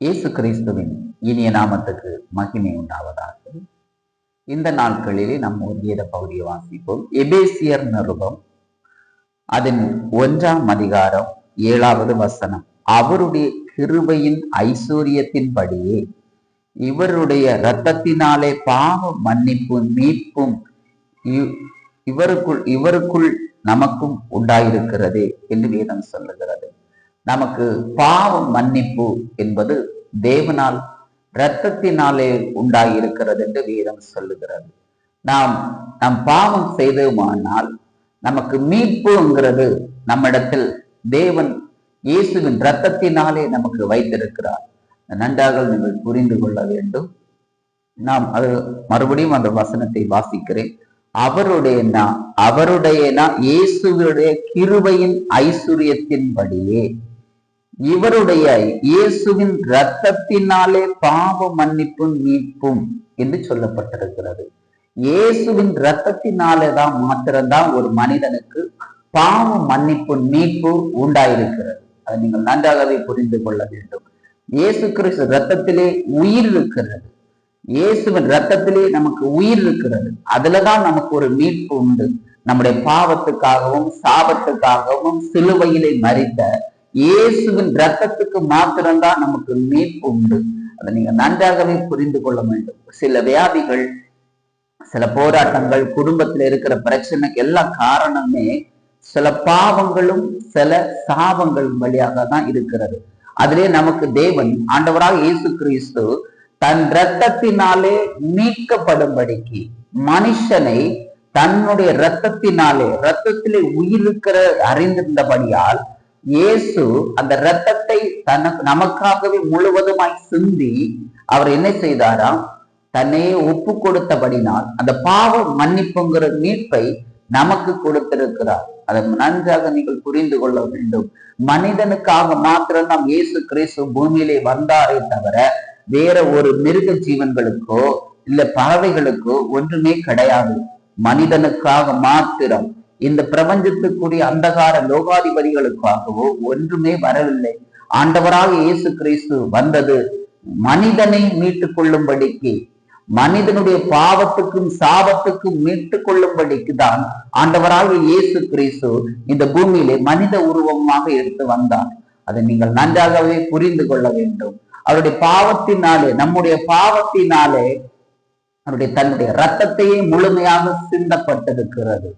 இயேசு கிறிஸ்துவின் இனிய நாமத்துக்கு மகிமை உண்டாவதாக. இந்த நாட்களிலே நாம் ஒரு வேத பகுதியை வாசிப்போம். எபேசியர் நிருபம் அதன் 1ஆம் அதிகாரம் 7வது வசனம். அவருடைய கிருபையின் ஐஸ்வர்யத்தின்படியே இவருடைய இரத்தத்தினாலே பாவ மன்னிப்பும் மீட்பும் இவருக்குள் நமக்கும் உண்டாயிருக்கிறது என்று வேதம் சொல்லுகிறது. நமக்கு பாவ மன்னிப்பு என்பது தேவனால் இரத்தத்தினாலே உண்டாயிருக்கிறது என்று வேதம் சொல்லுகிறது. நாம் பாவம் செய்தோமானால் நமக்கு மீட்புங்கிறது நம்மிடத்தில் தேவன் இயேசுவின் இரத்தத்தினாலே நமக்கு வைத்திருக்கிறார். நன்றாக நீங்கள் புரிந்து கொள்ள வேண்டும். நாம் அது மறுபடியும் அந்த வசனத்தை வாசிக்கிறேன். அவருடைய இயேசுடைய கிருபையின் ஐஸ்வர்யத்தின்படியே இவருடைய இயேசுவின் இரத்தத்தினாலே பாவ மன்னிப்பும் மீட்பும் என்று சொல்லப்பட்டிருக்கிறது. இயேசுவின் இரத்தத்தினாலே தான் மாத்திரம்தான் ஒரு மனிதனுக்கு பாவ மன்னிப்பு மீட்பு உண்டாயிருக்கிறது. அதை நீங்கள் நன்றாகவே புரிந்து கொள்ள வேண்டும். இயேசு கிறிஸ்து இரத்தத்திலே உயிர் இருக்கிறது. இயேசுவின் இரத்தத்திலே நமக்கு உயிர் இருக்கிறது. அதுலதான் நமக்கு ஒரு மீட்பு உண்டு. நம்முடைய பாவத்துக்காகவும் சாபத்துக்காகவும் சிலுவையிலே மரித்த இயேசுவின் இரத்தத்துக்கு மாத்திரம்தான் நமக்கு மீட்பு உண்டு. அதை நீங்க நன்றாகவே புரிந்து கொள்ள வேண்டும். சில வியாதிகள், சில போராட்டங்கள், குடும்பத்துல இருக்கிற பிரச்சனைக்கு எல்லாம் காரணமே சில பாவங்களும் சில சாபங்களும் வழியாக தான் இருக்கிறது. அதிலே நமக்கு தேவன் ஆண்டவராக இயேசு கிறிஸ்து தன் இரத்தத்தினாலே மீட்கப்படும்படிக்கு மனுஷனை தன்னுடைய இரத்தத்திலே உயிர் இருக்கிற அறிந்திருந்தபடியால் இயேசு அந்த இரத்தத்தை நமக்காகவே முழுவதுமாய் சிந்தி அவர் என்ன செய்தாராம்? தன்னையே ஒப்பு கொடுத்தபடினால் அந்த பாவ மன்னிப்புங்கிற மீட்பை நமக்கு கொடுத்திருக்கிறார். அதை நன்றாக நீங்கள் புரிந்து கொள்ள வேண்டும். மனிதனுக்காக மாத்திரம் நாம் இயேசு கிறிஸ்து பூமியிலே வந்தாரே தவிர வேற ஒரு மிருக ஜீவன்களுக்கோ இல்ல பறவைகளுக்கோ ஒன்றுமே கிடையாது. மனிதனுக்காக மாத்திரம், இந்த பிரபஞ்சத்துக்குரிய அந்தகார லோகாதிபதிகளுக்காகவோ ஒன்றுமே வரவில்லை. ஆண்டவராக இயேசு கிறிஸ்து வந்தது மனிதனை மீட்டுக் கொள்ளும்படிக்கு, மனிதனுடைய பாவத்துக்கும் சாபத்துக்கும் மீட்டுக் கொள்ளும்படிக்கு தான் ஆண்டவராக இயேசு கிறிஸ்து இந்த பூமியிலே மனித உருவமாக எடுத்து வந்தார். அதை நீங்கள் நன்றாகவே புரிந்து கொள்ள வேண்டும். அவருடைய பாவத்தினாலே, நம்முடைய பாவத்தினாலே அவருடைய தன்னுடைய இரத்தத்தையே முழுமையாக சிந்தப்பட்டிருக்கிறது.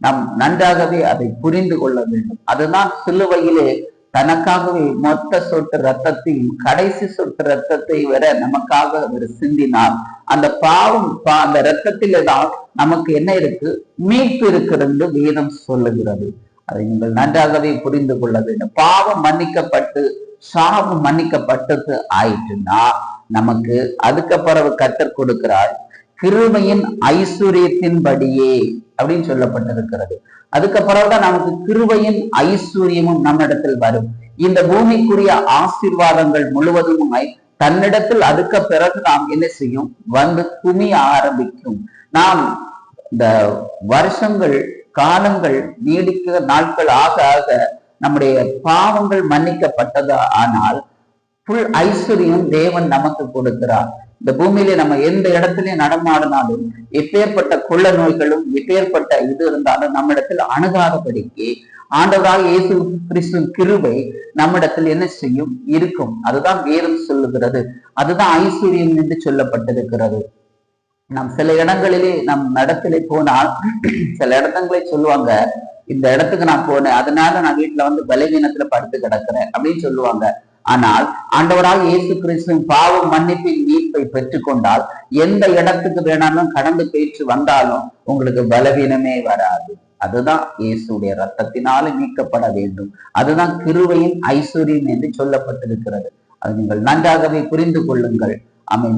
நாம் நன்றாகவே அதை புரிந்து கொள்ள வேண்டும். அதுதான் சிலுவையிலே தனக்காகவே மொத்த சொட்டு ரத்தத்தையும் கடைசி சொட்டு ரத்தத்தை வர நமக்காக அவர் சிந்தினார். அந்த பாவம் அந்த இரத்தத்திலே தான் நமக்கு என்ன இருக்கு? மீட்பு இருக்கிறது வேதம் சொல்லுகிறது. அதை நீங்கள் நன்றாகவே புரிந்து கொள்ள வேண்டும். பாவம் மன்னிக்கப்பட்டு சாபம் மன்னிக்கப்பட்டது ஆயிட்டுன்னா நமக்கு அதுக்கப்புறம் கற்றுக் கொடுக்கிறார் கிருபையின் ஐஸ்வர்யத்தின்படியே அப்படின்னு சொல்லப்பட்டிருக்கிறது. அதுக்கப்புறம் தான் நமக்கு கிருபையின் ஐஸ்வர்யமும் நம்மிடத்தில் வரும். இந்த பூமிக்குரிய ஆசீர்வாதங்கள் முழுவதும் தன்னிடத்தில் அதுக்கு பிறகு நாம் என்ன செய்யும்? வந்து குமிய ஆரம்பிக்கும். நாம் இந்த வருஷங்கள் காலங்கள் நீடிக்க நாட்கள் ஆக ஆக நம்முடைய பாவங்கள் மன்னிக்கப்பட்டது. ஆனால் புல் ஐஸ்வர்யம் தேவன் நமக்கு கொடுக்கிறார். இந்த பூமியிலே நம்ம எந்த இடத்துலயும் நடமாடினாலும் எப்பேற்பட்ட கொள்ள நோய்களும் எப்பேற்பட்ட இது இருந்தாலும் நம்மிடத்தில் அணுகாதபடிக்கு ஆண்டவராக இயேசு கிறிஸ்து கிருபை நம்மிடத்தில் என்ன செய்யும்? இருக்கும். அதுதான் வேதம் சொல்லுகிறது. அதுதான் ஐஸ்வர்யம் என்று சொல்லப்பட்டிருக்கிறது. நாம் சில இடங்களிலே நம் இடத்திலே போனால் சில இடங்களை சொல்லுவாங்க, இந்த இடத்துக்கு நான் போனேன், அதனால நான் வீட்டுல வந்து பலவீனத்துல படுத்து கிடக்கிறேன் அப்படின்னு சொல்லுவாங்க. ஆனால் ஆண்டவராக இயேசு கிறிஸ்துவின் பாவம் மன்னிப்பின் மீட்பை பெற்றுக்கொண்டால் எந்த இடத்துக்கு வேணாலும் கடந்து போயிட்டு வந்தாலும் உங்களுக்கு பலவீனமே வராது. அதுதான் இயேசுடைய இரத்தத்தினால மீட்கப்பட வேண்டும். அதுதான் கிருபையின் ஐஸ்வர்யம் என்று சொல்லப்பட்டிருக்கிறது. அது நீங்கள் நன்றாகவே புரிந்து கொள்ளுங்கள்.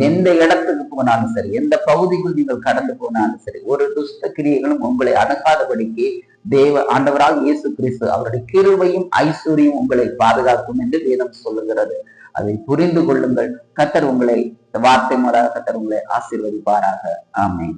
எந்த இடத்துக்கு போனாலும் சரி, எந்த பகுதிக்குள் நீங்கள் கடந்து போனாலும் சரி, ஒரு துஷ்ட கிரியைகளும் உங்களை அணுகாதபடிக்கு ஆண்டவராக இயேசு கிறிஸ்து அவருடைய கிருபையும் ஐஸ்வர்யம் உங்களை பாதுகாக்கும் என்று வேதம் சொல்லுகிறது. அதை புரிந்து கொள்ளுங்கள். கர்த்தர் உங்களை வார்த்தை முறையாக கர்த்தர் உங்களை ஆசீர்வதிப்பாராக. ஆமென்.